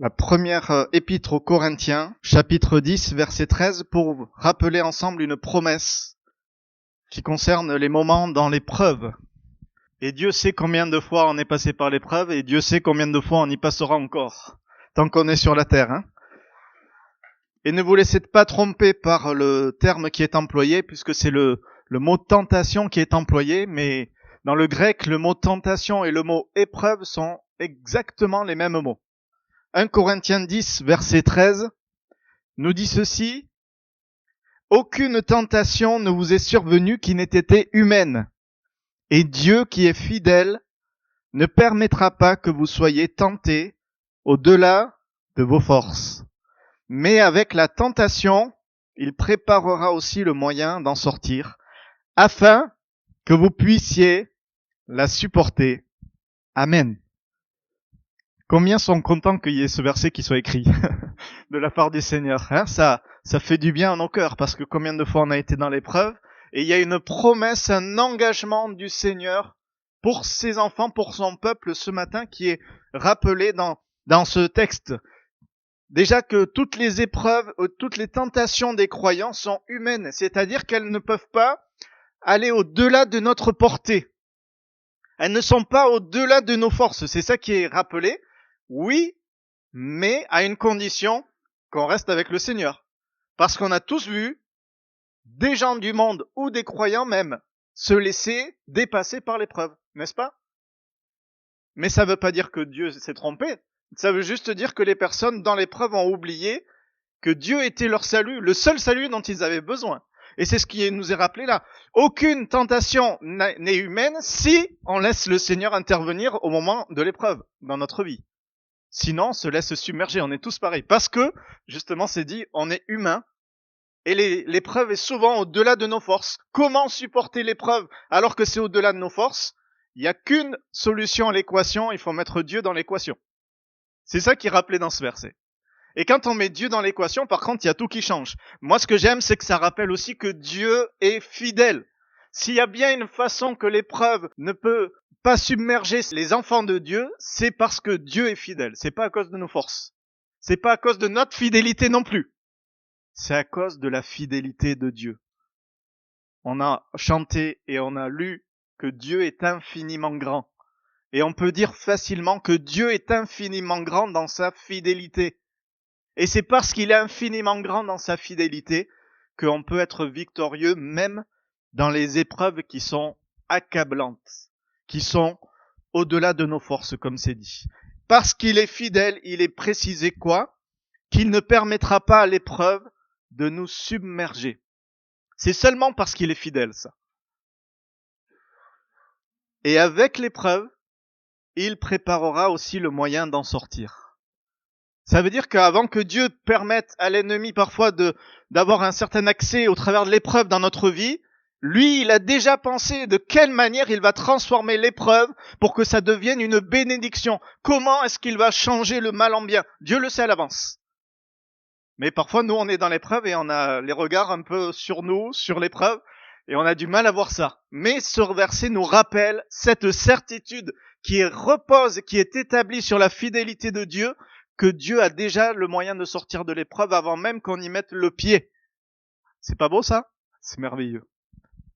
la première épître aux Corinthiens, chapitre 10, verset 13, pour rappeler ensemble une promesse qui concerne les moments dans l'épreuve. Et Dieu sait combien de fois on est passé par l'épreuve, et Dieu sait combien de fois on y passera encore, tant qu'on est sur la terre. Et ne vous laissez pas tromper par le terme qui est employé, puisque c'est le mot tentation qui est employé, mais dans le grec, le mot tentation et le mot épreuve sont exactement les mêmes mots. 1 Corinthiens 10, verset 13, nous dit ceci: « Aucune tentation ne vous est survenue qui n'ait été humaine, et Dieu qui est fidèle ne permettra pas que vous soyez tentés au-delà de vos forces. Mais avec la tentation, il préparera aussi le moyen d'en sortir, afin que vous puissiez la supporter. » Amen. Combien sont contents qu'il y ait ce verset qui soit écrit de la part du Seigneur, ça fait du bien à nos cœurs, parce que combien de fois on a été dans l'épreuve, et il y a une promesse, un engagement du Seigneur pour ses enfants, pour son peuple ce matin, qui est rappelé dans ce texte. Déjà que toutes les épreuves, toutes les tentations des croyants sont humaines, c'est-à-dire qu'elles ne peuvent pas aller au-delà de notre portée. Elles ne sont pas au-delà de nos forces, c'est ça qui est rappelé. Oui, mais à une condition qu'on reste avec le Seigneur. Parce qu'on a tous vu des gens du monde ou des croyants même se laisser dépasser par l'épreuve, n'est-ce pas? Mais ça ne veut pas dire que Dieu s'est trompé. Ça veut juste dire que les personnes dans l'épreuve ont oublié que Dieu était leur salut, le seul salut dont ils avaient besoin. Et c'est ce qui nous est rappelé là. Aucune tentation n'est humaine si on laisse le Seigneur intervenir au moment de l'épreuve dans notre vie. Sinon, on se laisse submerger, on est tous pareils. Parce que, justement, c'est dit, on est humain. Et l'épreuve est souvent au-delà de nos forces. Comment supporter l'épreuve alors que c'est au-delà de nos forces? Il n'y a qu'une solution à l'équation, il faut mettre Dieu dans l'équation. C'est ça qui est rappelé dans ce verset. Et quand on met Dieu dans l'équation, par contre, il y a tout qui change. Moi, ce que j'aime, c'est que ça rappelle aussi que Dieu est fidèle. S'il y a bien une façon que l'épreuve ne peut pas submerger les enfants de Dieu, c'est parce que Dieu est fidèle. C'est pas à cause de nos forces. C'est pas à cause de notre fidélité non plus. C'est à cause de la fidélité de Dieu. On a chanté et on a lu que Dieu est infiniment grand. Et on peut dire facilement que Dieu est infiniment grand dans sa fidélité. Et c'est parce qu'il est infiniment grand dans sa fidélité qu'on peut être victorieux même dans les épreuves qui sont accablantes, qui sont au-delà de nos forces, comme c'est dit. Parce qu'il est fidèle, il est précisé quoi? Qu'il ne permettra pas à l'épreuve de nous submerger. C'est seulement parce qu'il est fidèle, ça. Et avec l'épreuve, il préparera aussi le moyen d'en sortir. Ça veut dire qu'avant que Dieu permette à l'ennemi parfois d'avoir un certain accès au travers de l'épreuve dans notre vie, lui, il a déjà pensé de quelle manière il va transformer l'épreuve pour que ça devienne une bénédiction. Comment est-ce qu'il va changer le mal en bien? Dieu le sait à l'avance. Mais parfois, nous, on est dans l'épreuve et on a les regards un peu sur nous, sur l'épreuve, et on a du mal à voir ça. Mais ce verset nous rappelle cette certitude qui repose, qui est établie sur la fidélité de Dieu, que Dieu a déjà le moyen de sortir de l'épreuve avant même qu'on y mette le pied. C'est pas beau ça? C'est merveilleux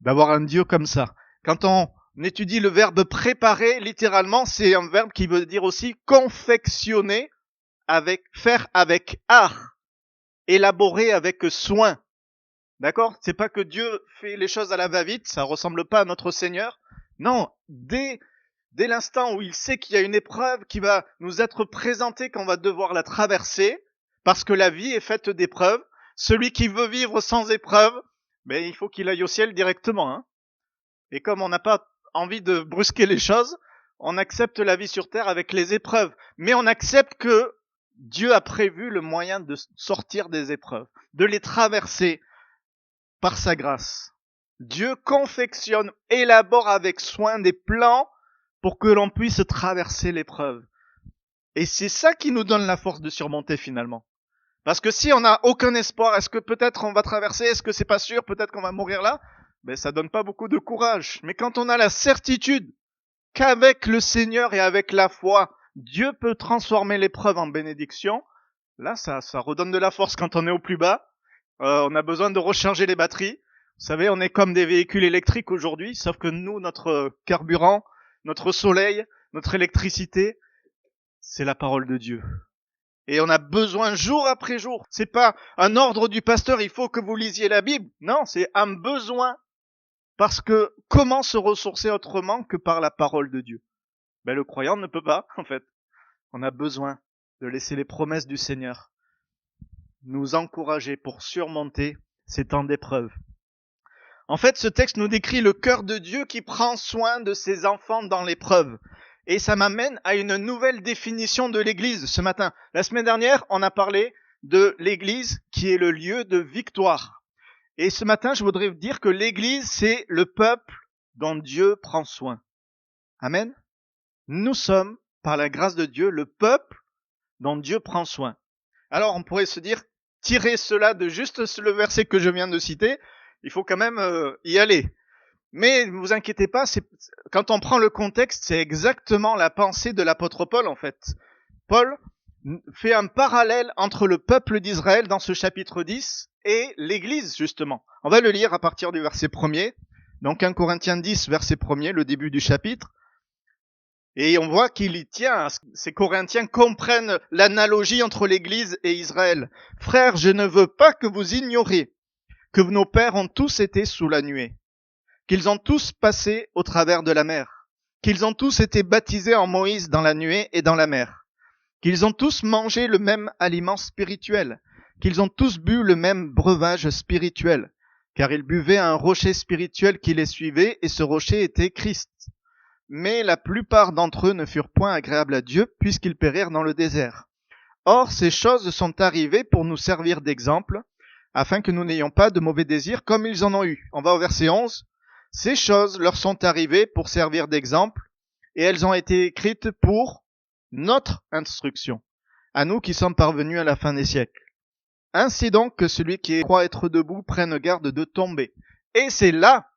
d'avoir un Dieu comme ça. Quand on étudie le verbe préparer, littéralement, c'est un verbe qui veut dire aussi confectionner, faire avec art, élaborer avec soin. D'accord? C'est pas que Dieu fait les choses à la va-vite, ça ressemble pas à notre Seigneur. Non, dès l'instant où il sait qu'il y a une épreuve qui va nous être présentée, qu'on va devoir la traverser, parce que la vie est faite d'épreuves, celui qui veut vivre sans épreuve, mais il faut qu'il aille au ciel directement. Et comme on n'a pas envie de brusquer les choses, on accepte la vie sur terre avec les épreuves. Mais on accepte que Dieu a prévu le moyen de sortir des épreuves, de les traverser par sa grâce. Dieu confectionne, élabore avec soin des plans pour que l'on puisse traverser l'épreuve. Et c'est ça qui nous donne la force de surmonter finalement. Parce que si on n'a aucun espoir, est-ce que peut-être on va traverser, est-ce que c'est pas sûr, peut-être qu'on va mourir là, ça donne pas beaucoup de courage. Mais quand on a la certitude qu'avec le Seigneur et avec la foi, Dieu peut transformer l'épreuve en bénédiction. Là, ça redonne de la force quand on est au plus bas. On a besoin de recharger les batteries. Vous savez, on est comme des véhicules électriques aujourd'hui, sauf que nous, notre carburant, notre soleil, notre électricité, c'est la parole de Dieu. Et on a besoin jour après jour. C'est pas un ordre du pasteur, il faut que vous lisiez la Bible. Non, c'est un besoin. Parce que comment se ressourcer autrement que par la parole de Dieu? Le croyant ne peut pas, en fait. On a besoin de laisser les promesses du Seigneur nous encourager pour surmonter ces temps d'épreuve. En fait, ce texte nous décrit le cœur de Dieu qui prend soin de ses enfants dans l'épreuve. Et ça m'amène à une nouvelle définition de l'Église ce matin. La semaine dernière, on a parlé de l'Église qui est le lieu de victoire. Et ce matin, je voudrais vous dire que l'Église, c'est le peuple dont Dieu prend soin. Amen. Nous sommes, par la grâce de Dieu, le peuple dont Dieu prend soin. Alors, on pourrait se dire, tirer cela de juste le verset que je viens de citer, il faut quand même y aller. Mais ne vous inquiétez pas, quand on prend le contexte, c'est exactement la pensée de l'apôtre Paul, en fait. Paul fait un parallèle entre le peuple d'Israël dans ce chapitre 10 et l'Église, justement. On va le lire à partir du verset 1er. Donc 1 Corinthiens 10, verset 1er, le début du chapitre. Et on voit qu'il y tient, ces Corinthiens comprennent l'analogie entre l'Église et Israël. Frères, je ne veux pas que vous ignoriez que nos pères ont tous été sous la nuée, qu'ils ont tous passé au travers de la mer, qu'ils ont tous été baptisés en Moïse dans la nuée et dans la mer, qu'ils ont tous mangé le même aliment spirituel, qu'ils ont tous bu le même breuvage spirituel, car ils buvaient à un rocher spirituel qui les suivait, et ce rocher était Christ. Mais la plupart d'entre eux ne furent point agréables à Dieu, puisqu'ils périrent dans le désert. Or, ces choses sont arrivées pour nous servir d'exemple, afin que nous n'ayons pas de mauvais désirs comme ils en ont eu. On va au verset 11. Ces choses leur sont arrivées pour servir d'exemple, et elles ont été écrites pour notre instruction, à nous qui sommes parvenus à la fin des siècles. Ainsi donc que celui qui croit être debout prenne garde de tomber. Et c'est là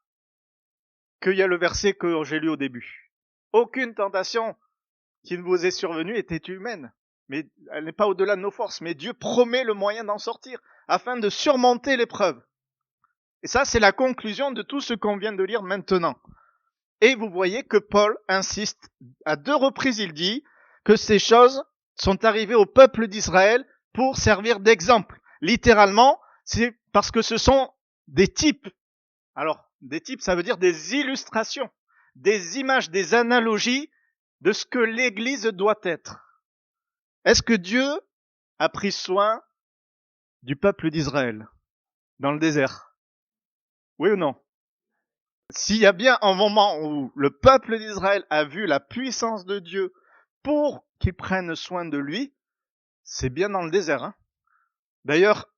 qu'il y a le verset que j'ai lu au début. Aucune tentation qui ne vous est survenue était humaine, mais elle n'est pas au-delà de nos forces. Mais Dieu promet le moyen d'en sortir, afin de surmonter l'épreuve. Et ça, c'est la conclusion de tout ce qu'on vient de lire maintenant. Et vous voyez que Paul insiste, à 2 reprises il dit que ces choses sont arrivées au peuple d'Israël pour servir d'exemple. Littéralement, c'est parce que ce sont des types. Alors, des types, ça veut dire des illustrations, des images, des analogies de ce que l'Église doit être. Est-ce que Dieu a pris soin du peuple d'Israël dans le désert? Oui ou non? S'il y a bien un moment où le peuple d'Israël a vu la puissance de Dieu pour qu'il prenne soin de lui, c'est bien dans le désert. Hein. D'ailleurs,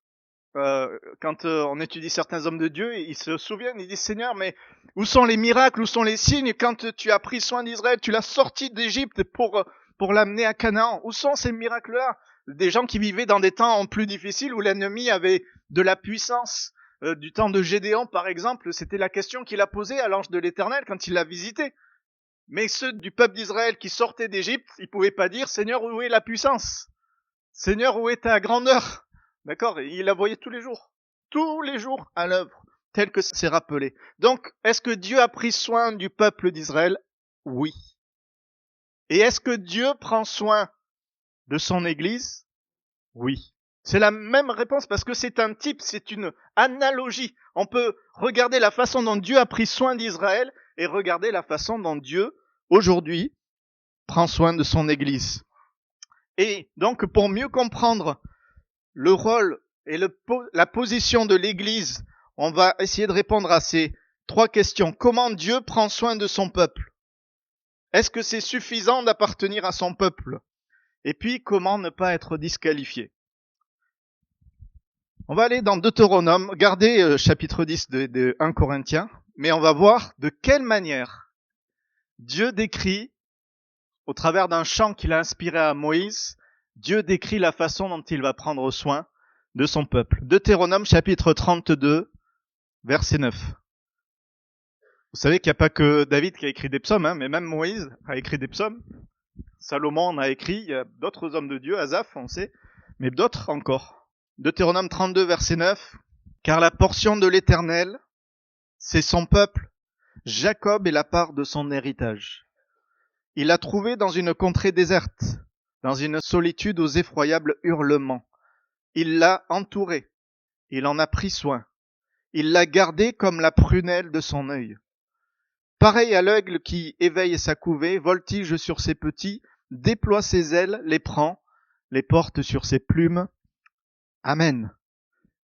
quand on étudie certains hommes de Dieu, ils se souviennent, ils disent « Seigneur, mais où sont les miracles, où sont les signes quand tu as pris soin d'Israël, tu l'as sorti d'Égypte pour l'amener à Canaan? Où sont ces miracles-là » Des gens qui vivaient dans des temps plus difficiles où l'ennemi avait de la puissance. Du temps de Gédéon, par exemple, c'était la question qu'il a posée à l'ange de l'Éternel quand il l'a visité. Mais ceux du peuple d'Israël qui sortaient d'Égypte, ils pouvaient pas dire « Seigneur, où est la puissance? Seigneur, où est ta grandeur ?» D'accord? Il la voyait tous les jours à l'œuvre, tel que c'est rappelé. Donc, est-ce que Dieu a pris soin du peuple d'Israël? Oui. Et est-ce que Dieu prend soin de son Église? Oui. C'est la même réponse parce que c'est un type, c'est une analogie. On peut regarder la façon dont Dieu a pris soin d'Israël et regarder la façon dont Dieu, aujourd'hui, prend soin de son Église. Et donc, pour mieux comprendre le rôle et la position de l'Église, on va essayer de répondre à ces 3 questions. Comment Dieu prend soin de son peuple? Est-ce que c'est suffisant d'appartenir à son peuple? Et puis, comment ne pas être disqualifié? On va aller dans Deutéronome, gardez chapitre 10 de 1 Corinthiens, mais on va voir de quelle manière Dieu décrit, au travers d'un chant qu'il a inspiré à Moïse, Dieu décrit la façon dont il va prendre soin de son peuple. Deutéronome chapitre 32, verset 9. Vous savez qu'il n'y a pas que David qui a écrit des psaumes, mais même Moïse a écrit des psaumes. Salomon en a écrit, il y a d'autres hommes de Dieu, Asaph, on sait, mais d'autres encore. Deutéronome 32, verset 9. Car la portion de l'Éternel, c'est son peuple. Jacob est la part de son héritage. Il l'a trouvé dans une contrée déserte, dans une solitude aux effroyables hurlements. Il l'a entouré. Il en a pris soin. Il l'a gardé comme la prunelle de son œil. Pareil à l'aigle qui éveille sa couvée, voltige sur ses petits, déploie ses ailes, les prend, les porte sur ses plumes. Amen.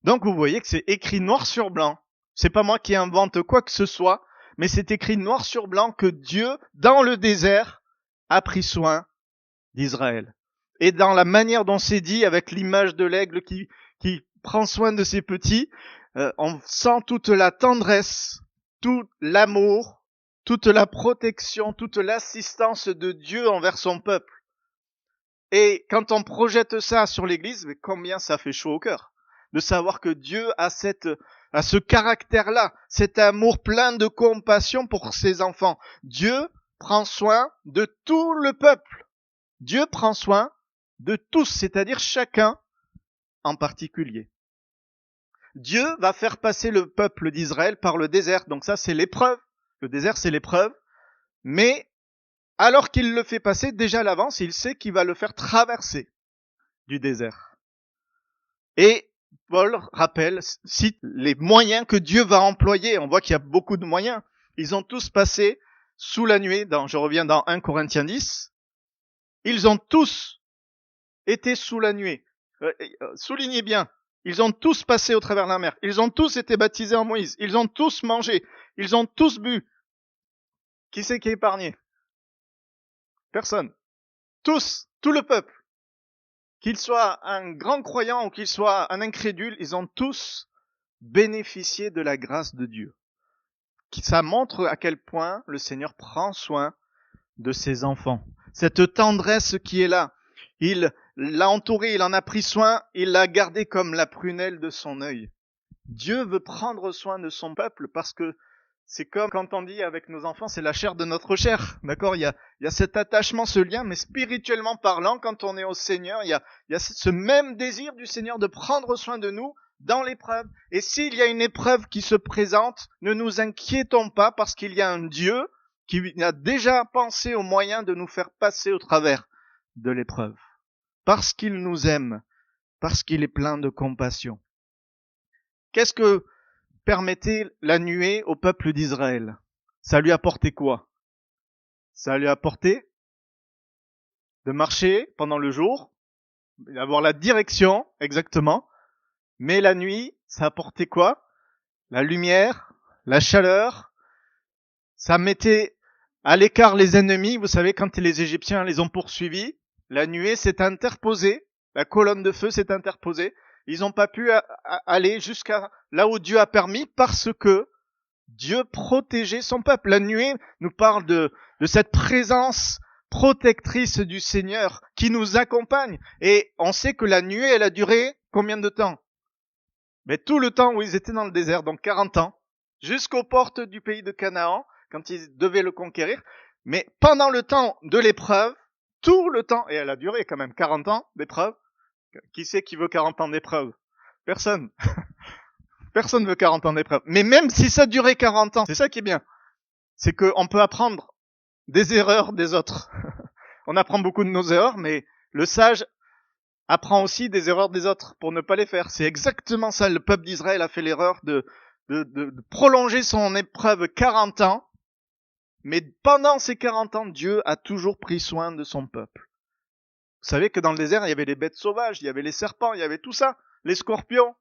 Donc vous voyez que c'est écrit noir sur blanc. C'est pas moi qui invente quoi que ce soit, mais c'est écrit noir sur blanc que Dieu, dans le désert, a pris soin d'Israël. Et dans la manière dont c'est dit, avec l'image de l'aigle qui prend soin de ses petits, on sent toute la tendresse, tout l'amour, toute la protection, toute l'assistance de Dieu envers son peuple. Et quand on projette ça sur l'Église, mais combien ça fait chaud au cœur de savoir que Dieu a ce caractère-là, cet amour plein de compassion pour ses enfants. Dieu prend soin de tout le peuple. Dieu prend soin de tous, c'est-à-dire chacun en particulier. Dieu va faire passer le peuple d'Israël par le désert. Donc ça, c'est l'épreuve. Le désert, c'est l'épreuve. Mais alors qu'il le fait passer, déjà à l'avance, il sait qu'il va le faire traverser du désert. Et Paul rappelle, cite les moyens que Dieu va employer. On voit qu'il y a beaucoup de moyens. Ils ont tous passé sous la nuée. Je reviens dans 1 Corinthiens 10. Ils ont tous été sous la nuée. Soulignez bien. Ils ont tous passé au travers de la mer. Ils ont tous été baptisés en Moïse. Ils ont tous mangé. Ils ont tous bu. Qui c'est qui est épargné? Personne. Tous. Tout le peuple. Qu'il soit un grand croyant ou qu'il soit un incrédule, ils ont tous bénéficié de la grâce de Dieu. Ça montre à quel point le Seigneur prend soin de ses enfants. Cette tendresse qui est là, il l'a entouré, il en a pris soin, il l'a gardé comme la prunelle de son œil. Dieu veut prendre soin de son peuple parce que c'est comme quand on dit avec nos enfants, c'est la chair de notre chair. D'accord? Il y a cet attachement, ce lien, mais spirituellement parlant, quand on est au Seigneur, il y a ce même désir du Seigneur de prendre soin de nous dans l'épreuve. Et s'il y a une épreuve qui se présente, ne nous inquiétons pas parce qu'il y a un Dieu qui a déjà pensé au moyen de nous faire passer au travers de l'épreuve. Parce qu'il nous aime, parce qu'il est plein de compassion. Qu'est-ce que permettait la nuée au peuple d'Israël? Ça lui apportait quoi? Ça lui apportait de marcher pendant le jour, d'avoir la direction, exactement. Mais la nuit, ça apportait quoi? La lumière, la chaleur. Ça mettait à l'écart les ennemis. Vous savez, quand les Égyptiens les ont poursuivis, la nuée s'est interposée, la colonne de feu s'est interposée. Ils n'ont pas pu aller jusqu'à là où Dieu a permis parce que Dieu protégeait son peuple. La nuée nous parle de cette présence protectrice du Seigneur qui nous accompagne. Et on sait que la nuée, elle a duré combien de temps? Mais tout le temps où ils étaient dans le désert, donc 40 ans, jusqu'aux portes du pays de Canaan, quand ils devaient le conquérir. Mais pendant le temps de l'épreuve, tout le temps, et elle a duré quand même 40 ans d'épreuve. Qui c'est qui veut 40 ans d'épreuve? Personne. Personne veut 40 ans d'épreuve. Mais même si ça durait 40 ans, c'est ça qui est bien. C'est qu'on peut apprendre des erreurs des autres. On apprend beaucoup de nos erreurs, mais le sage apprend aussi des erreurs des autres pour ne pas les faire. C'est exactement ça. Le peuple d'Israël a fait l'erreur de prolonger son épreuve 40 ans. Mais pendant ces 40 ans, Dieu a toujours pris soin de son peuple. Vous savez que dans le désert, il y avait les bêtes sauvages, il y avait les serpents, il y avait tout ça, les scorpions.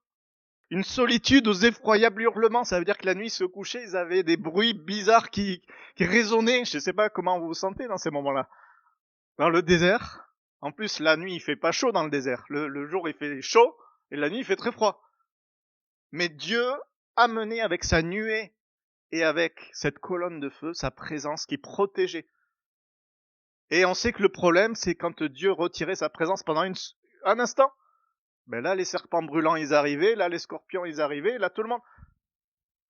Une solitude aux effroyables hurlements, ça veut dire que la nuit se couchait, ils avaient des bruits bizarres qui résonnaient. Je ne sais pas comment vous vous sentez dans ces moments-là. Dans le désert, en plus la nuit il fait pas chaud dans le désert. Le jour il fait chaud et la nuit il fait très froid. Mais Dieu a mené avec sa nuée et avec cette colonne de feu sa présence qui protégeait. Et on sait que le problème, c'est quand Dieu retirait sa présence pendant un instant. Ben là, les serpents brûlants, ils arrivaient. Là, les scorpions, ils arrivaient. Là, tout le monde.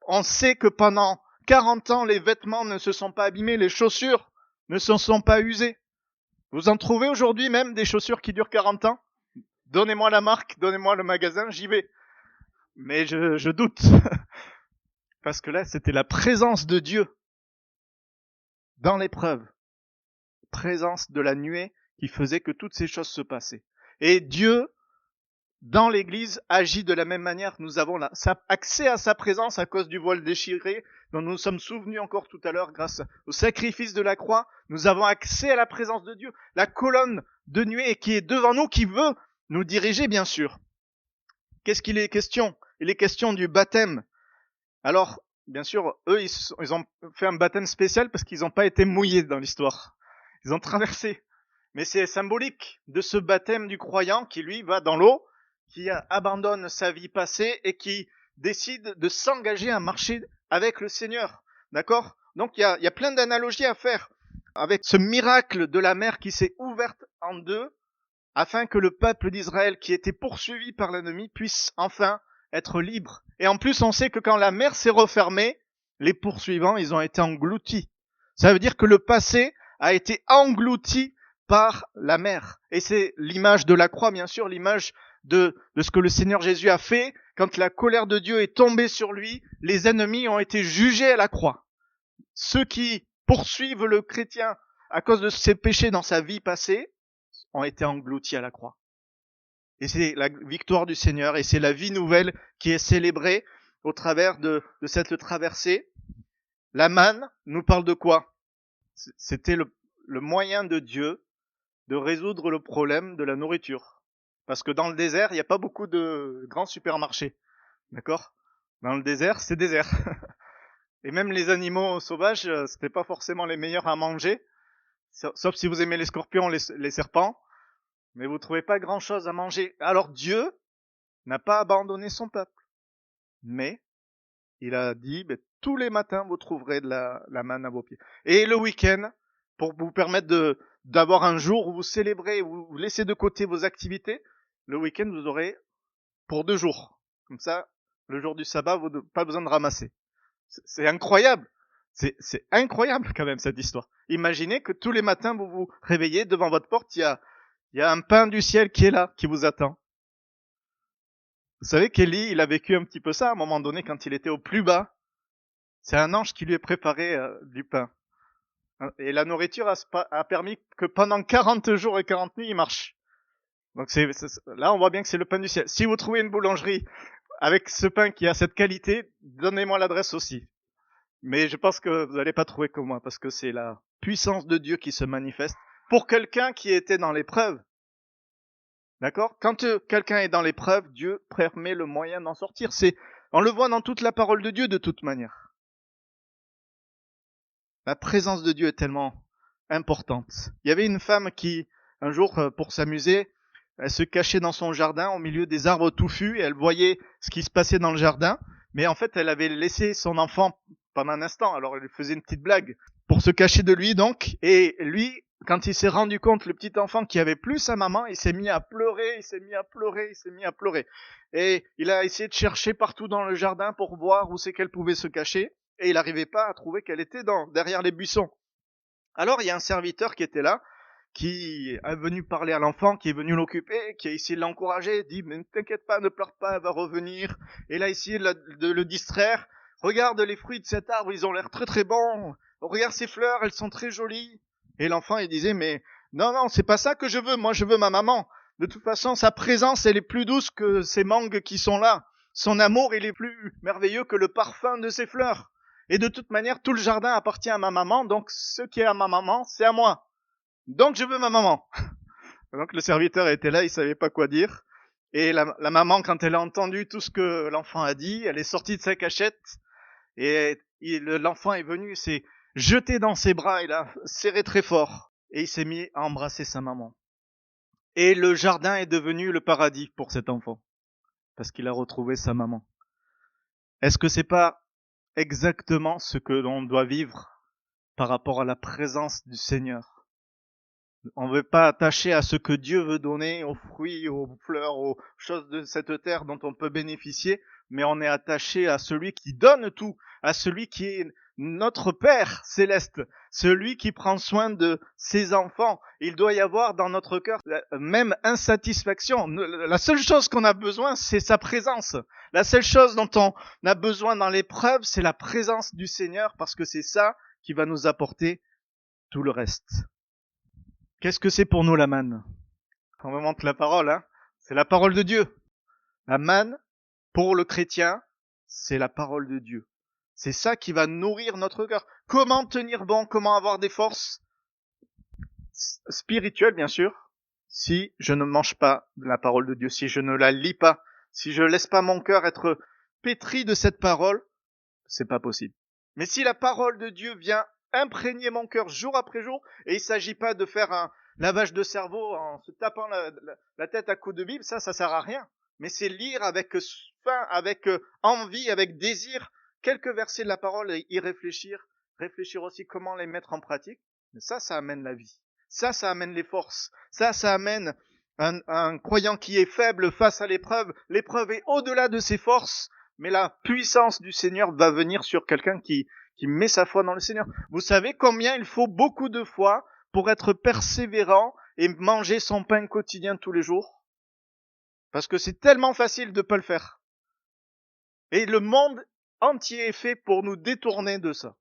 On sait que pendant 40 ans, les vêtements ne se sont pas abîmés. Les chaussures ne se sont pas usées. Vous en trouvez aujourd'hui même des chaussures qui durent 40 ans? Donnez-moi la marque, donnez-moi le magasin, j'y vais. Mais je doute. Parce que là, c'était la présence de Dieu dans l'épreuve. Présence de la nuée qui faisait que toutes ces choses se passaient. Et Dieu, dans l'Église, agit de la même manière. Nous avons accès à sa présence à cause du voile déchiré, dont nous nous sommes souvenus encore tout à l'heure grâce au sacrifice de la croix. Nous avons accès à la présence de Dieu, la colonne de nuée qui est devant nous, qui veut nous diriger, bien sûr. Qu'est-ce qu'il est question? Il est question du baptême. Alors, bien sûr, eux, ils ont fait un baptême spécial parce qu'ils n'ont pas été mouillés dans l'histoire. Ils ont traversé. Mais c'est symbolique de ce baptême du croyant qui, lui, va dans l'eau, qui abandonne sa vie passée et qui décide de s'engager à marcher avec le Seigneur. D'accord? Donc, il y a plein d'analogies à faire avec ce miracle de la mer qui s'est ouverte en deux afin que le peuple d'Israël qui était poursuivi par l'ennemi puisse enfin être libre. Et en plus, on sait que quand la mer s'est refermée, les poursuivants, ils ont été engloutis. Ça veut dire que le passé a été englouti par la mer. Et c'est l'image de la croix, bien sûr, l'image de ce que le Seigneur Jésus a fait. Quand la colère de Dieu est tombée sur lui, les ennemis ont été jugés à la croix. Ceux qui poursuivent le chrétien à cause de ses péchés dans sa vie passée ont été engloutis à la croix. Et c'est la victoire du Seigneur, et c'est la vie nouvelle qui est célébrée au travers de cette traversée. La manne nous parle de quoi? C'était le moyen de Dieu de résoudre le problème de la nourriture. Parce que dans le désert, il n'y a pas beaucoup de grands supermarchés. D'accord? Dans le désert, c'est désert. Et même les animaux sauvages, c'était pas forcément les meilleurs à manger. Sauf si vous aimez les scorpions, les serpents. Mais vous trouvez pas grand chose à manger. Alors Dieu n'a pas abandonné son peuple. Mais il a dit, tous les matins vous trouverez de la manne à vos pieds. Et le week-end, pour vous permettre d'avoir un jour où vous célébrez, où vous laissez de côté vos activités, le week-end vous aurez pour 2 jours. Comme ça, le jour du sabbat, vous n'avez pas besoin de ramasser. C'est incroyable. C'est incroyable quand même cette histoire. Imaginez que tous les matins vous vous réveillez, devant votre porte, il y a un pain du ciel qui est là, qui vous attend. Vous savez qu'Élie, il a vécu un petit peu ça à un moment donné quand il était au plus bas. C'est un ange qui lui a préparé du pain. Et la nourriture a permis que pendant 40 jours et 40 nuits, il marche. Donc là, on voit bien que c'est le pain du ciel. Si vous trouvez une boulangerie avec ce pain qui a cette qualité, donnez-moi l'adresse aussi. Mais je pense que vous n'allez pas trouver comme moi, parce que c'est la puissance de Dieu qui se manifeste pour quelqu'un qui était dans l'épreuve. D'accord? Quand quelqu'un est dans l'épreuve, Dieu permet le moyen d'en sortir. On le voit dans toute la parole de Dieu de toute manière. La présence de Dieu est tellement importante. Il y avait une femme qui, un jour, pour s'amuser, elle se cachait dans son jardin au milieu des arbres touffus et elle voyait ce qui se passait dans le jardin. Mais en fait, elle avait laissé son enfant pendant un instant. Alors, elle faisait une petite blague pour se cacher de lui, donc. Et lui, quand il s'est rendu compte, le petit enfant qui avait plus sa maman, il s'est mis à pleurer, il s'est mis à pleurer. Et il a essayé de chercher partout dans le jardin pour voir où c'est qu'elle pouvait se cacher. Et il n'arrivait pas à trouver qu'elle était derrière les buissons. Alors, il y a un serviteur qui était là, qui est venu parler à l'enfant, qui est venu l'occuper, qui a essayé de l'encourager, dit, mais ne t'inquiète pas, ne pleure pas, elle va revenir. Et il a essayé de le distraire. Regarde les fruits de cet arbre, ils ont l'air très très bons. Regarde ces fleurs, elles sont très jolies. Et l'enfant, il disait, mais non, c'est pas ça que je veux, moi je veux ma maman. De toute façon, sa présence, elle est plus douce que ces mangues qui sont là. Son amour, il est plus merveilleux que le parfum de ces fleurs. Et de toute manière, tout le jardin appartient à ma maman, donc ce qui est à ma maman, c'est à moi. Donc je veux ma maman. Donc le serviteur était là, il savait pas quoi dire. Et la maman, quand elle a entendu tout ce que l'enfant a dit, elle est sortie de sa cachette. Et l'enfant est venu, s'est jeté dans ses bras, il a serré très fort. Et il s'est mis à embrasser sa maman. Et le jardin est devenu le paradis pour cet enfant. Parce qu'il a retrouvé sa maman. Est-ce que c'est pas exactement ce que l'on doit vivre par rapport à la présence du Seigneur? On ne veut pas attacher à ce que Dieu veut donner, aux fruits, aux fleurs, aux choses de cette terre dont on peut bénéficier, mais on est attaché à celui qui donne tout, à celui qui est notre Père céleste, celui qui prend soin de ses enfants. Il doit y avoir dans notre cœur même insatisfaction. La seule chose qu'on a besoin, c'est sa présence. La seule chose dont on a besoin dans l'épreuve, c'est la présence du Seigneur, parce que c'est ça qui va nous apporter tout le reste. Qu'est-ce que c'est pour nous la manne? On me montre la parole, hein? C'est la parole de Dieu. La manne, pour le chrétien, c'est la parole de Dieu. C'est ça qui va nourrir notre cœur. Comment tenir bon, comment avoir des forces spirituelles, bien sûr, si je ne mange pas de la parole de Dieu, si je ne la lis pas, si je laisse pas mon cœur être pétri de cette parole, c'est pas possible. Mais si la parole de Dieu vient imprégner mon cœur jour après jour, et il s'agit pas de faire un lavage de cerveau en se tapant la tête à coups de Bible, ça sert à rien. Mais c'est lire avec faim, avec envie, avec désir, quelques versets de la parole et y réfléchir aussi comment les mettre en pratique. Mais ça amène la vie. Ça amène les forces. Ça amène un croyant qui est faible face à l'épreuve. L'épreuve est au-delà de ses forces, mais la puissance du Seigneur va venir sur quelqu'un qui met sa foi dans le Seigneur. Vous savez combien il faut beaucoup de foi pour être persévérant et manger son pain quotidien tous les jours? Parce que c'est tellement facile de pas le faire. Et le monde entier est fait pour nous détourner de ça.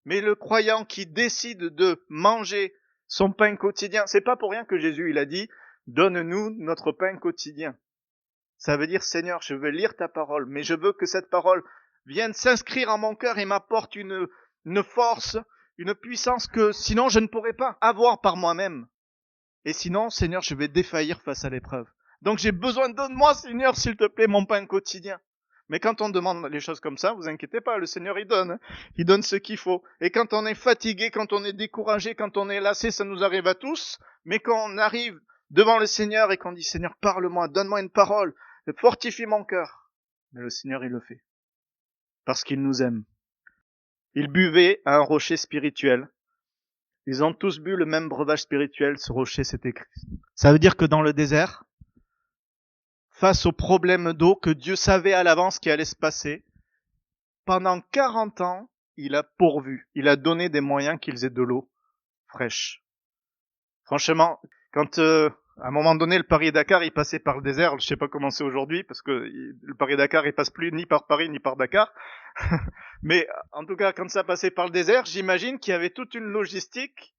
Mais le croyant qui décide de manger son pain quotidien, c'est pas pour rien que Jésus il a dit « Donne-nous notre pain quotidien ». Ça veut dire « Seigneur, je veux lire ta parole, mais je veux que cette parole vienne s'inscrire en mon cœur et m'apporte une force, une puissance que sinon je ne pourrais pas avoir par moi-même. Et sinon, Seigneur, je vais défaillir face à l'épreuve. Donc j'ai besoin, donne-moi, Seigneur, s'il te plaît, mon pain quotidien. » Mais quand on demande les choses comme ça, vous inquiétez pas, le Seigneur il donne ce qu'il faut. Et quand on est fatigué, quand on est découragé, quand on est lassé, ça nous arrive à tous. Mais quand on arrive devant le Seigneur et qu'on dit Seigneur, parle-moi, donne-moi une parole, fortifie mon cœur. Mais le Seigneur il le fait. Parce qu'il nous aime. Ils buvaient à un rocher spirituel. Ils ont tous bu le même breuvage spirituel, ce rocher c'était Christ. Ça veut dire que dans le désert, face aux problèmes d'eau que Dieu savait à l'avance qui allait se passer, pendant 40 ans, il a pourvu, il a donné des moyens qu'ils aient de l'eau fraîche. Franchement, quand à un moment donné le Paris-Dakar il passait par le désert, je sais pas comment c'est aujourd'hui parce que le Paris-Dakar il passe plus ni par Paris ni par Dakar, mais en tout cas quand ça passait par le désert, j'imagine qu'il y avait toute une logistique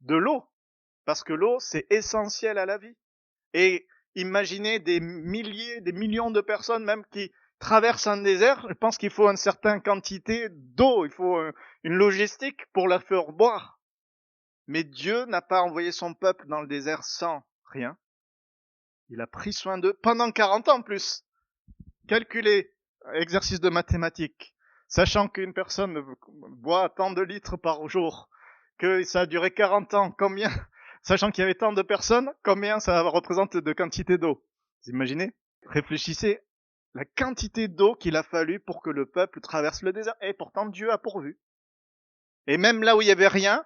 de l'eau, parce que l'eau c'est essentiel à la vie. Et imaginez des milliers, des millions de personnes même qui traversent un désert, je pense qu'il faut une certaine quantité d'eau, il faut une logistique pour la faire boire. Mais Dieu n'a pas envoyé son peuple dans le désert sans rien. Il a pris soin d'eux pendant 40 ans en plus. Calculez, exercice de mathématiques, sachant qu'une personne boit tant de litres par jour, que ça a duré 40 ans, combien, sachant qu'il y avait tant de personnes, combien ça représente de quantité d'eau? Vous imaginez? Réfléchissez la quantité d'eau qu'il a fallu pour que le peuple traverse le désert. Et pourtant, Dieu a pourvu. Et même là où il y avait rien,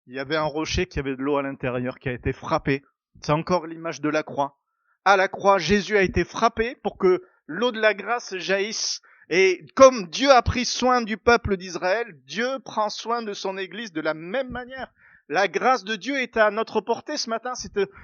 il y avait un rocher qui avait de l'eau à l'intérieur, qui a été frappé. C'est encore l'image de la croix. À la croix, Jésus a été frappé pour que l'eau de la grâce jaillisse. Et comme Dieu a pris soin du peuple d'Israël, Dieu prend soin de son Église de la même manière. La grâce de Dieu est à notre portée ce matin,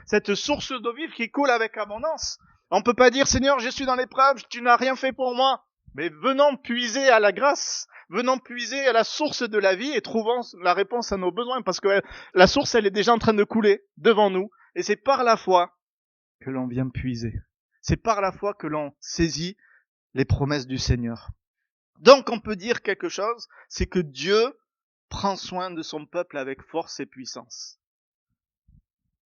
cette source d'eau vive qui coule avec abondance. On ne peut pas dire, Seigneur, je suis dans l'épreuve, tu n'as rien fait pour moi. Mais venons puiser à la grâce, venons puiser à la source de la vie et trouvons la réponse à nos besoins, parce que la source, elle est déjà en train de couler devant nous. Et c'est par la foi que l'on vient puiser. C'est par la foi que l'on saisit les promesses du Seigneur. Donc on peut dire quelque chose, c'est que Dieu prend soin de son peuple avec force et puissance.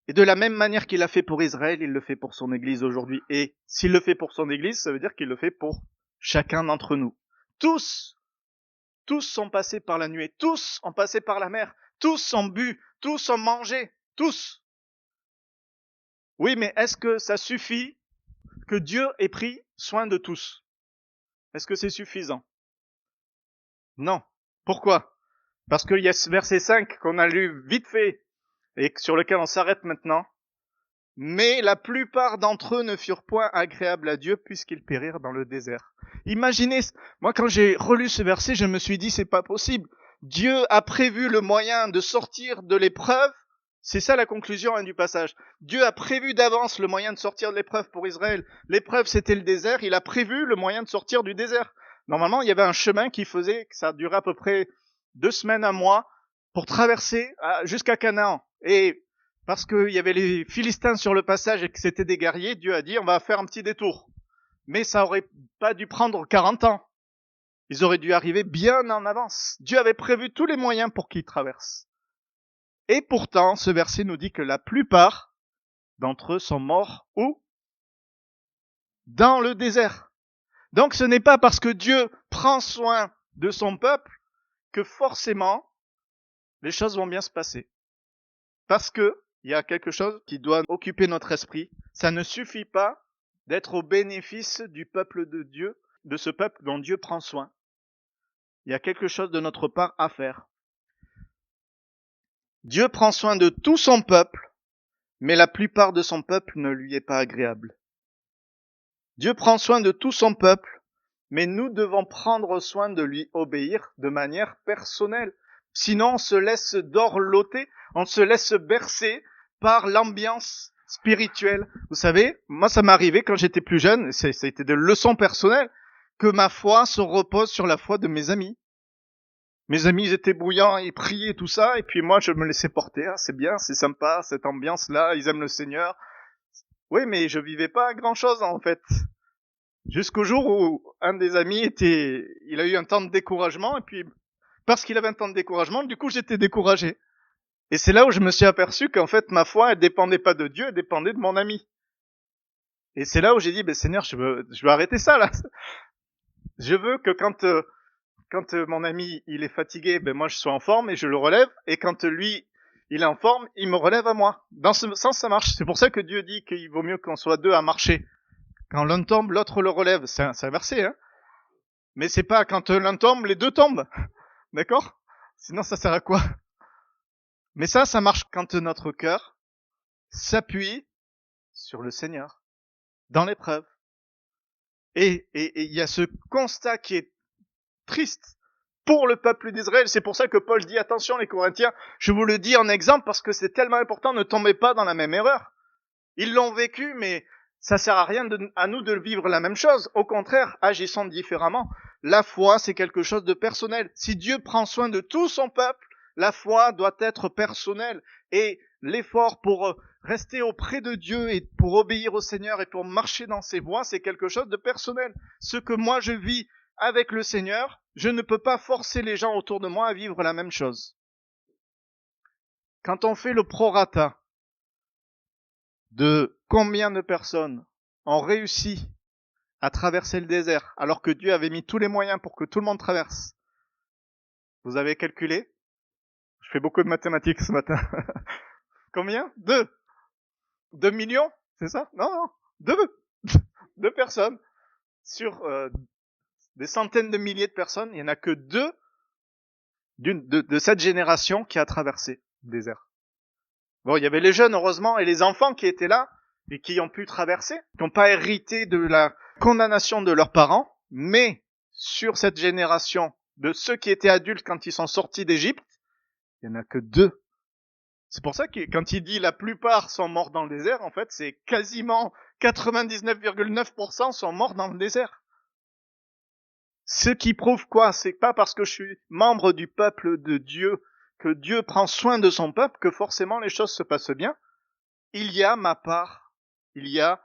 Et de la même manière qu'il l'a fait pour Israël, il le fait pour son Église aujourd'hui. Et s'il le fait pour son Église, ça veut dire qu'il le fait pour chacun d'entre nous. Tous sont passés par la nuée, tous ont passé par la mer, tous ont bu, tous ont mangé, tous. Oui, mais est-ce que ça suffit que Dieu ait pris soin de tous? Est-ce que c'est suffisant? Non. Pourquoi? Parce qu'il y a ce verset 5 qu'on a lu vite fait et sur lequel on s'arrête maintenant. Mais la plupart d'entre eux ne furent point agréables à Dieu puisqu'ils périrent dans le désert. Imaginez, moi quand j'ai relu ce verset, je me suis dit c'est pas possible. Dieu a prévu le moyen de sortir de l'épreuve. C'est ça la conclusion du passage. Dieu a prévu d'avance le moyen de sortir de l'épreuve pour Israël. L'épreuve c'était le désert, il a prévu le moyen de sortir du désert. Normalement il y avait un chemin qui faisait, que ça durait à peu près 2 semaines, 1 mois, pour traverser jusqu'à Canaan. Et parce qu'il y avait les Philistins sur le passage et que c'était des guerriers, Dieu a dit on va faire un petit détour. Mais ça aurait pas dû prendre 40 ans. Ils auraient dû arriver bien en avance. Dieu avait prévu tous les moyens pour qu'ils traversent. Et pourtant, ce verset nous dit que la plupart d'entre eux sont morts où? Dans le désert. Donc ce n'est pas parce que Dieu prend soin de son peuple que forcément les choses vont bien se passer. Parce que il y a quelque chose qui doit occuper notre esprit. Ça ne suffit pas d'être au bénéfice du peuple de Dieu, de ce peuple dont Dieu prend soin. Il y a quelque chose de notre part à faire. Dieu prend soin de tout son peuple, mais la plupart de son peuple ne lui est pas agréable. Dieu prend soin de tout son peuple, mais nous devons prendre soin de lui obéir de manière personnelle. Sinon, on se laisse dorloter, on se laisse bercer par l'ambiance spirituelle. Vous savez, moi ça m'est arrivé quand j'étais plus jeune, ça a été des leçons personnelles, que ma foi se repose sur la foi de mes amis. Mes amis, ils étaient bouillants, ils priaient, tout ça, et puis moi, je me laissais porter. Ah, c'est bien, c'est sympa, cette ambiance-là, ils aiment le Seigneur. Oui, mais je vivais pas grand-chose, en fait. Jusqu'au jour où un des amis il a eu un temps de découragement, et puis, parce qu'il avait un temps de découragement, du coup, j'étais découragé. Et c'est là où je me suis aperçu qu'en fait, ma foi, elle dépendait pas de Dieu, elle dépendait de mon ami. Et c'est là où j'ai dit, Seigneur, je veux arrêter ça, là. Je veux que quand mon ami il est fatigué, moi je sois en forme et je le relève. Et quand lui il est en forme, il me relève à moi. Dans ce sens, ça marche. C'est pour ça que Dieu dit qu'il vaut mieux qu'on soit 2 à marcher. Quand l'un tombe, l'autre le relève. C'est un verset, hein. Mais c'est pas quand l'un tombe, les 2 tombent. D'accord? Sinon ça sert à quoi? Mais ça marche quand notre cœur s'appuie sur le Seigneur dans l'épreuve. Et il y a ce constat qui est triste pour le peuple d'Israël. C'est pour ça que Paul dit, attention les Corinthiens, je vous le dis en exemple parce que c'est tellement important, ne tombez pas dans la même erreur. Ils l'ont vécu, mais ça sert à rien à nous de vivre la même chose. Au contraire, agissons différemment. La foi, c'est quelque chose de personnel. Si Dieu prend soin de tout son peuple, la foi doit être personnelle. Et l'effort pour rester auprès de Dieu et pour obéir au Seigneur et pour marcher dans ses voies, c'est quelque chose de personnel. Ce que moi je vis avec le Seigneur, je ne peux pas forcer les gens autour de moi à vivre la même chose. Quand on fait le prorata de combien de personnes ont réussi à traverser le désert alors que Dieu avait mis tous les moyens pour que tout le monde traverse, vous avez calculé? Je fais beaucoup de mathématiques ce matin. Combien? 2 millions? C'est ça? Non, 2 personnes sur des centaines de milliers de personnes, il n'y en a que 2 de cette génération qui a traversé le désert. Bon, il y avait les jeunes, heureusement, et les enfants qui étaient là, et qui ont pu traverser, qui n'ont pas hérité de la condamnation de leurs parents, mais sur cette génération de ceux qui étaient adultes quand ils sont sortis d'Égypte, il n'y en a que 2. C'est pour ça que quand il dit la plupart sont morts dans le désert, en fait, c'est quasiment 99,9% sont morts dans le désert. Ce qui prouve quoi? C'est pas parce que je suis membre du peuple de Dieu, que Dieu prend soin de son peuple, que forcément les choses se passent bien. Il y a ma part, il y a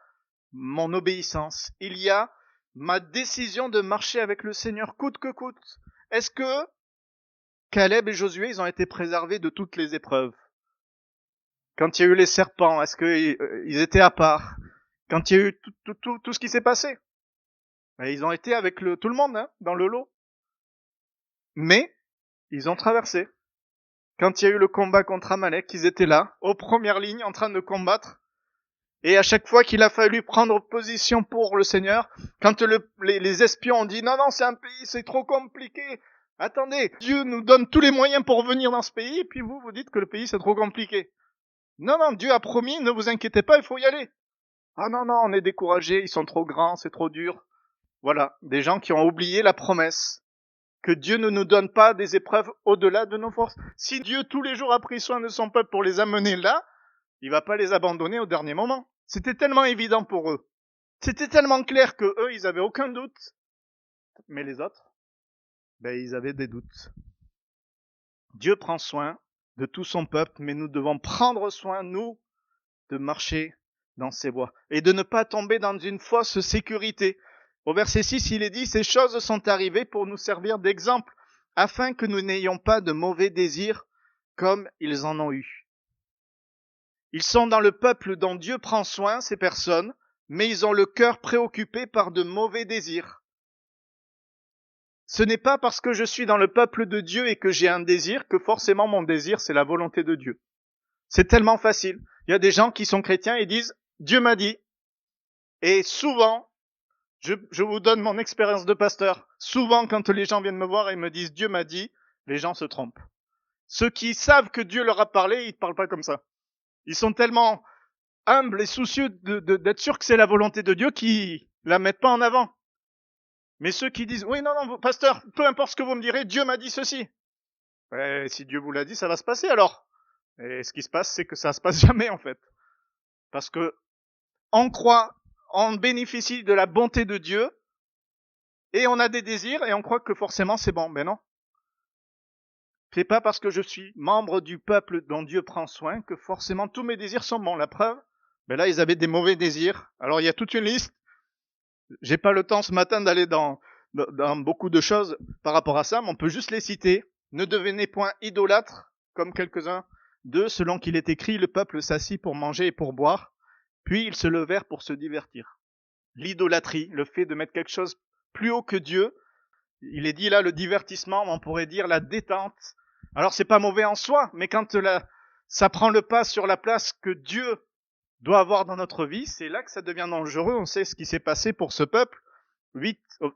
mon obéissance, il y a ma décision de marcher avec le Seigneur coûte que coûte. Est-ce que Caleb et Josué, ils ont été préservés de toutes les épreuves? Quand il y a eu les serpents, est-ce qu'ils étaient à part? Quand il y a eu tout ce qui s'est passé? Et ils ont été avec tout le monde, hein, dans le lot. Mais, ils ont traversé. Quand il y a eu le combat contre Amalek, ils étaient là, aux premières lignes, en train de combattre. Et à chaque fois qu'il a fallu prendre position pour le Seigneur, quand les espions ont dit « Non, c'est un pays, c'est trop compliqué. Attendez, Dieu nous donne tous les moyens pour venir dans ce pays, et puis vous dites que le pays c'est trop compliqué. » Non, non, Dieu a promis, ne vous inquiétez pas, il faut y aller. Ah non, non, on est découragé, ils sont trop grands, c'est trop dur. Voilà, des gens qui ont oublié la promesse que Dieu ne nous donne pas des épreuves au-delà de nos forces. Si Dieu tous les jours a pris soin de son peuple pour les amener là, il va pas les abandonner au dernier moment. C'était tellement évident pour eux. C'était tellement clair que eux, ils avaient aucun doute. Mais les autres, ils avaient des doutes. Dieu prend soin de tout son peuple, mais nous devons prendre soin, nous, de marcher dans ses voies et de ne pas tomber dans une fausse sécurité. Au verset 6, il est dit, ces choses sont arrivées pour nous servir d'exemple, afin que nous n'ayons pas de mauvais désirs comme ils en ont eu. Ils sont dans le peuple dont Dieu prend soin, ces personnes, mais ils ont le cœur préoccupé par de mauvais désirs. Ce n'est pas parce que je suis dans le peuple de Dieu et que j'ai un désir que forcément mon désir c'est la volonté de Dieu. C'est tellement facile. Il y a des gens qui sont chrétiens et disent « Dieu m'a dit ». Et souvent, je vous donne mon expérience de pasteur, souvent quand les gens viennent me voir et me disent « Dieu m'a dit », les gens se trompent. Ceux qui savent que Dieu leur a parlé, ils ne parlent pas comme ça. Ils sont tellement humbles et soucieux d'être sûrs que c'est la volonté de Dieu qu'ils la mettent pas en avant. Mais ceux qui disent « Oui, non, non, pasteur, peu importe ce que vous me direz, Dieu m'a dit ceci ». Si Dieu vous l'a dit, ça va se passer alors. Et ce qui se passe, c'est que ça se passe jamais en fait. Parce que on croit, on bénéficie de la bonté de Dieu, et on a des désirs, et on croit que forcément c'est bon. Mais non. C'est pas parce que je suis membre du peuple dont Dieu prend soin que forcément tous mes désirs sont bons. La preuve, là ils avaient des mauvais désirs. Alors il y a toute une liste. J'ai pas le temps ce matin d'aller dans beaucoup de choses par rapport à ça, mais on peut juste les citer. Ne devenez point idolâtres, comme quelques-uns d'eux, selon qu'il est écrit, le peuple s'assit pour manger et pour boire, puis ils se levèrent pour se divertir. L'idolâtrie, le fait de mettre quelque chose plus haut que Dieu, il est dit là le divertissement, on pourrait dire la détente. Alors c'est pas mauvais en soi, mais quand ça prend le pas sur la place que Dieu doit avoir dans notre vie, c'est là que ça devient dangereux. On sait ce qui s'est passé pour ce peuple.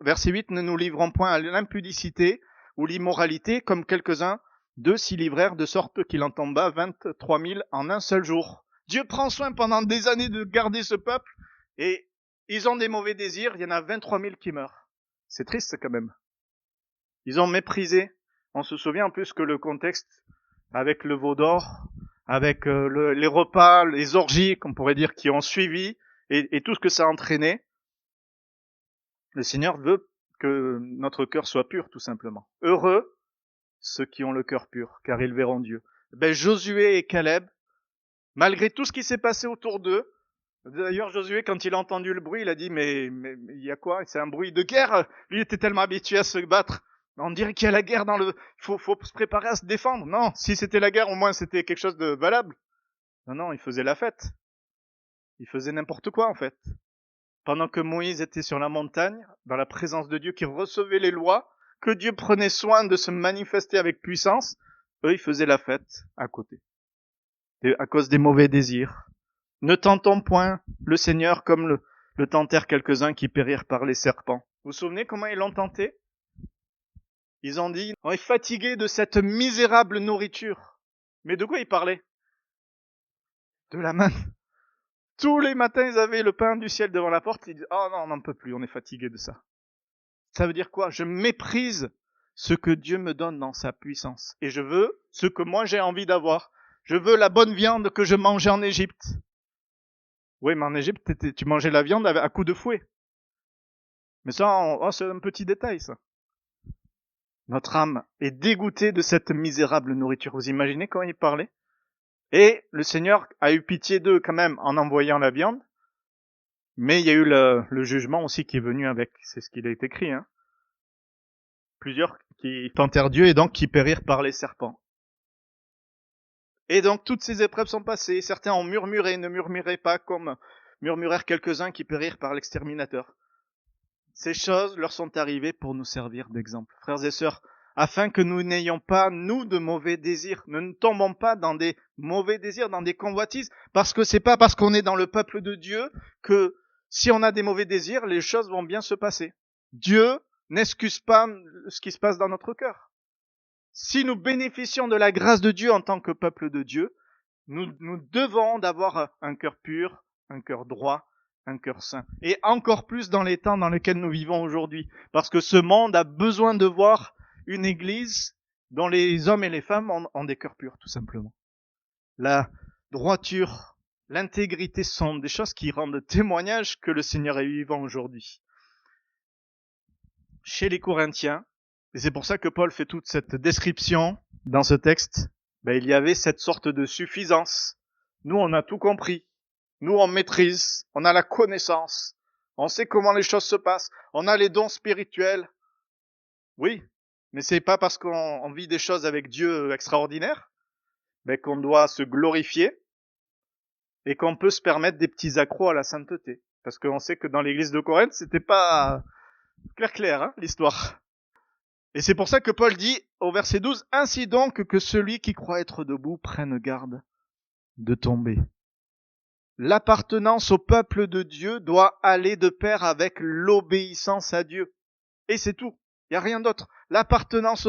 Verset 8, ne nous livrons point à l'impudicité ou l'immoralité, comme quelques-uns d'eux s'y livrèrent, de sorte qu'il en tomba 23 000 en un seul jour. Dieu prend soin pendant des années de garder ce peuple, et ils ont des mauvais désirs, il y en a 23 000 qui meurent. C'est triste quand même. Ils ont méprisé. On se souvient en plus que le contexte avec le veau d'or, avec les repas, les orgies, qu'on pourrait dire, qui ont suivi, et tout ce que ça a entraîné, le Seigneur veut que notre cœur soit pur, tout simplement. Heureux ceux qui ont le cœur pur, car ils verront Dieu. Josué et Caleb, malgré tout ce qui s'est passé autour d'eux, d'ailleurs Josué, quand il a entendu le bruit, il a dit, mais il y a quoi? C'est un bruit de guerre. Lui était tellement habitué à se battre. On dirait qu'il y a la guerre il faut se préparer à se défendre. Non, si c'était la guerre, au moins c'était quelque chose de valable. Non, il faisait la fête. Il faisait n'importe quoi, en fait. Pendant que Moïse était sur la montagne, dans la présence de Dieu, qui recevait les lois, que Dieu prenait soin de se manifester avec puissance, eux, ils faisaient la fête à côté. Et à cause des mauvais désirs. Ne tentons point le Seigneur comme le tentèrent quelques-uns qui périrent par les serpents. Vous vous souvenez comment ils l'ont tenté? Ils ont dit, on est fatigué de cette misérable nourriture. Mais de quoi ils parlaient? De la manne. Tous les matins, ils avaient le pain du ciel devant la porte. Ils disaient, oh non, on n'en peut plus, on est fatigué de ça. Ça veut dire quoi? Je méprise ce que Dieu me donne dans sa puissance. Et je veux ce que moi j'ai envie d'avoir. Je veux la bonne viande que je mangeais en Égypte. Oui, mais en Égypte, tu mangeais la viande à coups de fouet. Mais ça, c'est un petit détail, ça. Notre âme est dégoûtée de cette misérable nourriture. Vous imaginez comment il parlait? Et le Seigneur a eu pitié d'eux quand même en envoyant la viande. Mais il y a eu le jugement aussi qui est venu avec. C'est ce qu'il a été écrit. Plusieurs qui tentèrent Dieu et donc qui périrent par les serpents. Et donc toutes ces épreuves sont passées. Certains ont murmuré, ne murmurez pas comme murmurèrent quelques-uns qui périrent par l'exterminateur. Ces choses leur sont arrivées pour nous servir d'exemple. Frères et sœurs, afin que nous n'ayons pas, nous, de mauvais désirs. Nous ne tombons pas dans des mauvais désirs, dans des convoitises, parce que c'est pas parce qu'on est dans le peuple de Dieu que si on a des mauvais désirs, les choses vont bien se passer. Dieu n'excuse pas ce qui se passe dans notre cœur. Si nous bénéficions de la grâce de Dieu en tant que peuple de Dieu, Nous devons d'avoir un cœur pur, un cœur droit, un cœur saint. Et encore plus dans les temps dans lesquels nous vivons aujourd'hui. Parce que ce monde a besoin de voir une église dont les hommes et les femmes ont des cœurs purs, tout simplement. La droiture, l'intégrité sont des choses qui rendent témoignage que le Seigneur est vivant aujourd'hui. Chez les Corinthiens, et c'est pour ça que Paul fait toute cette description dans ce texte, il y avait cette sorte de suffisance. Nous, on a tout compris. Nous, on maîtrise, on a la connaissance, on sait comment les choses se passent, on a les dons spirituels. Oui, mais c'est pas parce qu'on vit des choses avec Dieu extraordinaires qu'on doit se glorifier et qu'on peut se permettre des petits accros à la sainteté. Parce qu'on sait que dans l'église de Corinthe, c'était pas clair, l'histoire. Et c'est pour ça que Paul dit au verset 12, « Ainsi donc que celui qui croit être debout prenne garde de tomber. » L'appartenance au peuple de Dieu doit aller de pair avec l'obéissance à Dieu. Et c'est tout. Il n'y a rien d'autre. L'appartenance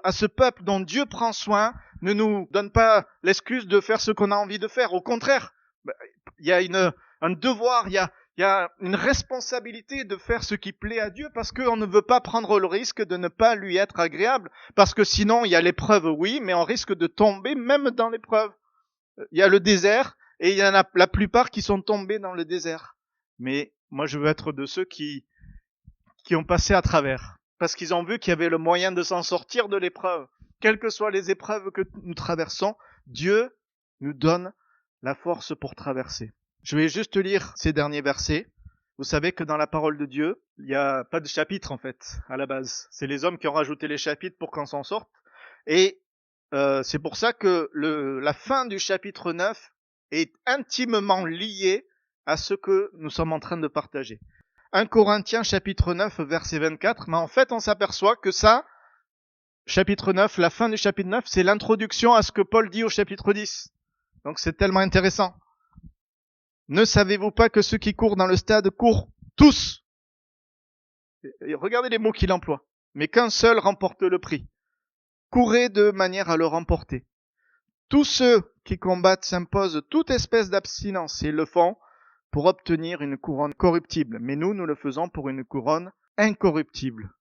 à ce peuple dont Dieu prend soin ne nous donne pas l'excuse de faire ce qu'on a envie de faire. Au contraire, il y a un devoir, il y a une responsabilité de faire ce qui plaît à Dieu parce qu'on ne veut pas prendre le risque de ne pas lui être agréable. Parce que sinon, il y a l'épreuve, oui, mais on risque de tomber même dans l'épreuve. Il y a le désert et il y en a la plupart qui sont tombés dans le désert. Mais moi, je veux être de ceux qui ont passé à travers. Parce qu'ils ont vu qu'il y avait le moyen de s'en sortir de l'épreuve. Quelles que soient les épreuves que nous traversons, Dieu nous donne la force pour traverser. Je vais juste lire ces derniers versets. Vous savez que dans la parole de Dieu, il n'y a pas de chapitre en fait, à la base. C'est les hommes qui ont rajouté les chapitres pour qu'on s'en sorte. Et c'est pour ça que la fin du chapitre 9 est intimement liée à ce que nous sommes en train de partager. 1 Corinthiens chapitre 9 verset 24, mais en fait on s'aperçoit que ça, chapitre 9, la fin du chapitre 9, c'est l'introduction à ce que Paul dit au chapitre 10. Donc c'est tellement intéressant. Ne savez-vous pas que ceux qui courent dans le stade courent tous? Et regardez les mots qu'il emploie. Mais qu'un seul remporte le prix. Courez de manière à le remporter. Tous ceux qui combattent s'imposent toute espèce d'abstinence et le font pour obtenir une couronne corruptible. Mais nous le faisons pour une couronne incorruptible.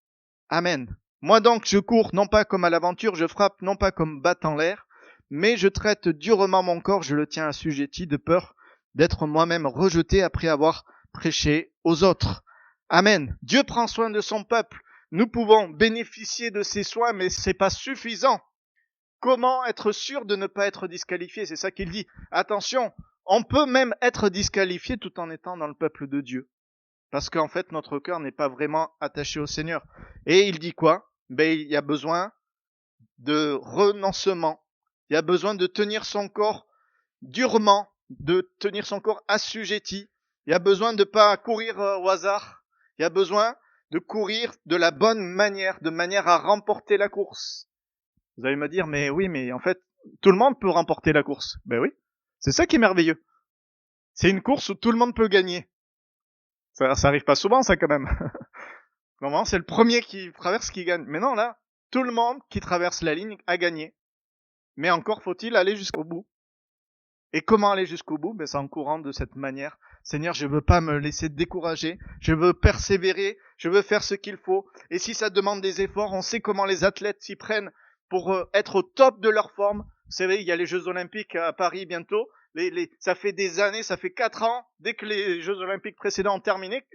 Amen. Moi donc, je cours non pas comme à l'aventure, je frappe non pas comme battant l'air, mais je traite durement mon corps, je le tiens assujetti de peur d'être moi-même rejeté après avoir prêché aux autres. Amen. Dieu prend soin de son peuple. Nous pouvons bénéficier de ses soins, mais c'est pas suffisant. Comment être sûr de ne pas être disqualifié? C'est ça qu'il dit. Attention, on peut même être disqualifié tout en étant dans le peuple de Dieu. Parce qu'en fait, notre cœur n'est pas vraiment attaché au Seigneur. Et il dit quoi? Il y a besoin de renoncement. Il y a besoin de tenir son corps durement, de tenir son corps assujetti. Il y a besoin de pas courir au hasard. Il y a besoin de courir de la bonne manière, de manière à remporter la course. Vous allez me dire, mais oui, mais en fait, tout le monde peut remporter la course. Ben oui, c'est ça qui est merveilleux. C'est une course où tout le monde peut gagner. Ça arrive pas souvent, ça, quand même. Normalement, c'est le premier qui traverse qui gagne. Mais non, là, tout le monde qui traverse la ligne a gagné. Mais encore faut-il aller jusqu'au bout. Et comment aller jusqu'au bout? C'est en courant de cette manière. Seigneur, je veux pas me laisser décourager. Je veux persévérer. Je veux faire ce qu'il faut. Et si ça demande des efforts, on sait comment les athlètes s'y prennent pour être au top de leur forme. Vous savez, il y a les Jeux Olympiques à Paris bientôt. Ça fait des années, ça fait 4 ans, dès que les Jeux Olympiques précédents ont terminé,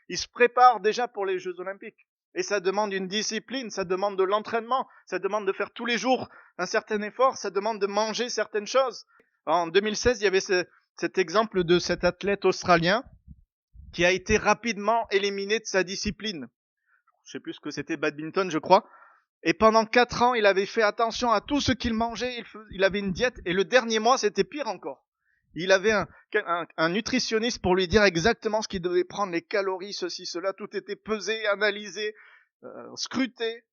ils se préparent déjà pour les Jeux Olympiques. Et ça demande une discipline, ça demande de l'entraînement, ça demande de faire tous les jours un certain effort, ça demande de manger certaines choses. En 2016, il y avait cet exemple de cet athlète australien qui a été rapidement éliminé de sa discipline. Je sais plus ce que c'était, badminton, je crois. Et pendant 4 ans, il avait fait attention à tout ce qu'il mangeait, il avait une diète, et le dernier mois, c'était pire encore. Il avait un nutritionniste pour lui dire exactement ce qu'il devait prendre, les calories, ceci, cela, tout était pesé, analysé, scruté.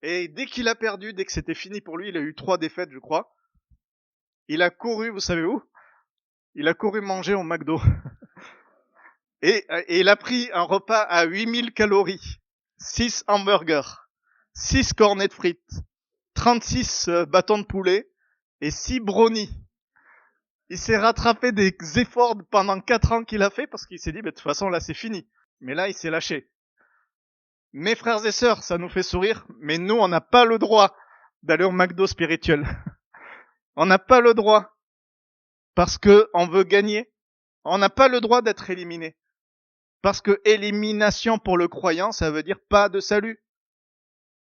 Et dès qu'il a perdu, dès que c'était fini pour lui, il a eu 3 défaites, je crois. Il a couru, vous savez où? Il a couru manger au McDo. Et il a pris un repas à 8000 calories, 6 hamburgers, 6 cornets de frites, 36 bâtons de poulet et 6 brownies. Il s'est rattrapé des efforts pendant 4 ans qu'il a fait parce qu'il s'est dit, de toute façon, là, c'est fini. Mais là, il s'est lâché. Mes frères et sœurs, ça nous fait sourire, mais nous, on n'a pas le droit d'aller au McDo spirituel. On n'a pas le droit parce que on veut gagner. On n'a pas le droit d'être éliminé. Parce que élimination pour le croyant, ça veut dire pas de salut.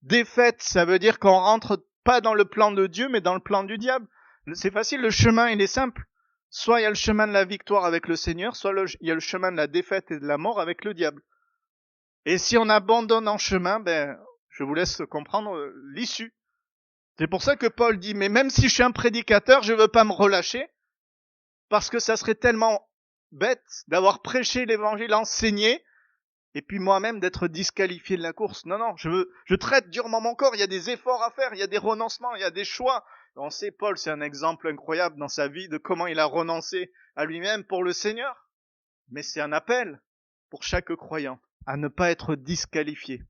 Défaite, ça veut dire qu'on rentre pas dans le plan de Dieu, mais dans le plan du diable. C'est facile, le chemin, il est simple. Soit il y a le chemin de la victoire avec le Seigneur, soit il y a le chemin de la défaite et de la mort avec le diable. Et si on abandonne en chemin, je vous laisse comprendre l'issue. C'est pour ça que Paul dit, mais même si je suis un prédicateur, je veux pas me relâcher, parce que ça serait tellement bête d'avoir prêché l'évangile, enseigné, et puis moi-même d'être disqualifié de la course. Non, je traite durement mon corps, il y a des efforts à faire, il y a des renoncements, il y a des choix. On sait, Paul, c'est un exemple incroyable dans sa vie de comment il a renoncé à lui-même pour le Seigneur. Mais c'est un appel pour chaque croyant à ne pas être disqualifié,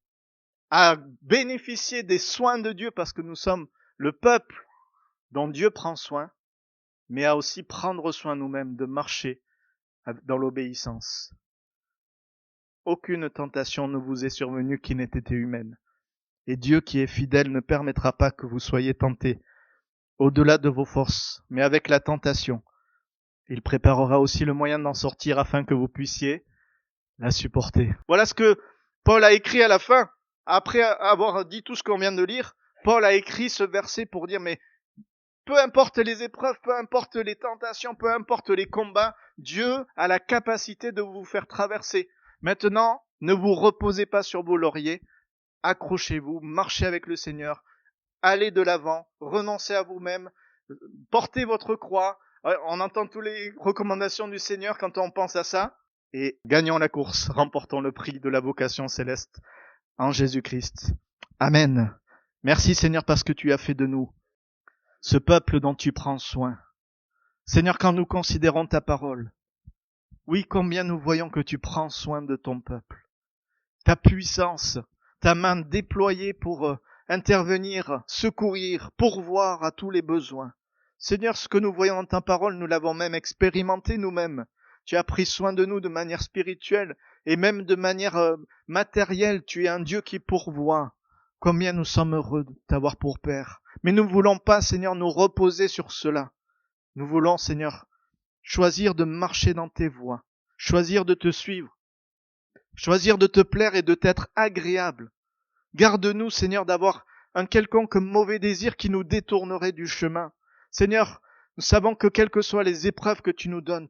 à bénéficier des soins de Dieu parce que nous sommes le peuple dont Dieu prend soin, mais à aussi prendre soin nous-mêmes de marcher dans l'obéissance. Aucune tentation ne vous est survenue qui n'ait été humaine. Et Dieu qui est fidèle ne permettra pas que vous soyez tentés au-delà de vos forces, mais avec la tentation. Il préparera aussi le moyen d'en sortir afin que vous puissiez la supporter. Voilà ce que Paul a écrit à la fin. Après avoir dit tout ce qu'on vient de lire, Paul a écrit ce verset pour dire, mais peu importe les épreuves, peu importe les tentations, peu importe les combats, Dieu a la capacité de vous faire traverser. Maintenant, ne vous reposez pas sur vos lauriers, accrochez-vous, marchez avec le Seigneur, allez de l'avant, renoncez à vous-même, portez votre croix. On entend toutes les recommandations du Seigneur quand on pense à ça. Et gagnons la course, remportons le prix de la vocation céleste en Jésus-Christ. Amen. Merci Seigneur parce que tu as fait de nous ce peuple dont tu prends soin. Seigneur, quand nous considérons ta parole, oui, combien nous voyons que tu prends soin de ton peuple. Ta puissance, ta main déployée pour intervenir, secourir, pourvoir à tous les besoins. Seigneur, ce que nous voyons dans ta parole, nous l'avons même expérimenté nous-mêmes. Tu as pris soin de nous de manière spirituelle et même de manière matérielle. Tu es un Dieu qui pourvoit. Combien nous sommes heureux de t'avoir pour Père. Mais nous ne voulons pas, Seigneur, nous reposer sur cela. Nous voulons, Seigneur, choisir de marcher dans tes voies, choisir de te suivre, choisir de te plaire et de t'être agréable. Garde-nous, Seigneur, d'avoir un quelconque mauvais désir qui nous détournerait du chemin. Seigneur, nous savons que quelles que soient les épreuves que tu nous donnes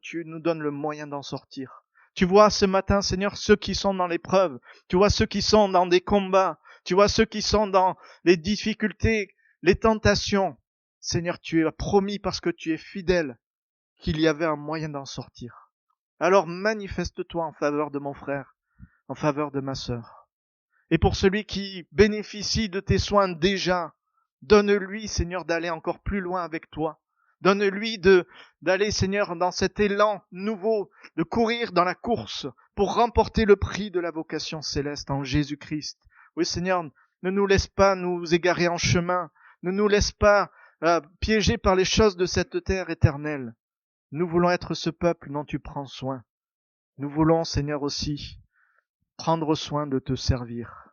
le moyen d'en sortir. Tu vois ce matin, Seigneur, ceux qui sont dans l'épreuve. Tu vois ceux qui sont dans des combats. Tu vois ceux qui sont dans les difficultés, les tentations. Seigneur, tu as promis parce que tu es fidèle qu'il y avait un moyen d'en sortir. Alors manifeste-toi en faveur de mon frère, en faveur de ma sœur. Et pour celui qui bénéficie de tes soins déjà, donne-lui, Seigneur, d'aller encore plus loin avec toi. Donne-lui d'aller, Seigneur, dans cet élan nouveau, de courir dans la course pour remporter le prix de la vocation céleste en Jésus-Christ. Oui, Seigneur, ne nous laisse pas nous égarer en chemin. Ne nous laisse pas piégés par les choses de cette terre éternelle. Nous voulons être ce peuple dont tu prends soin. Nous voulons, Seigneur, aussi prendre soin de te servir,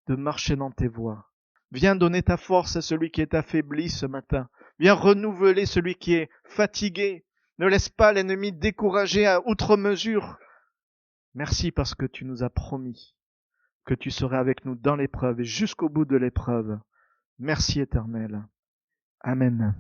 de marcher dans tes voies. Viens donner ta force à celui qui est affaibli ce matin. Viens renouveler celui qui est fatigué. Ne laisse pas l'ennemi décourager à outre mesure. Merci parce que tu nous as promis que tu serais avec nous dans l'épreuve et jusqu'au bout de l'épreuve. Merci Éternel. Amen.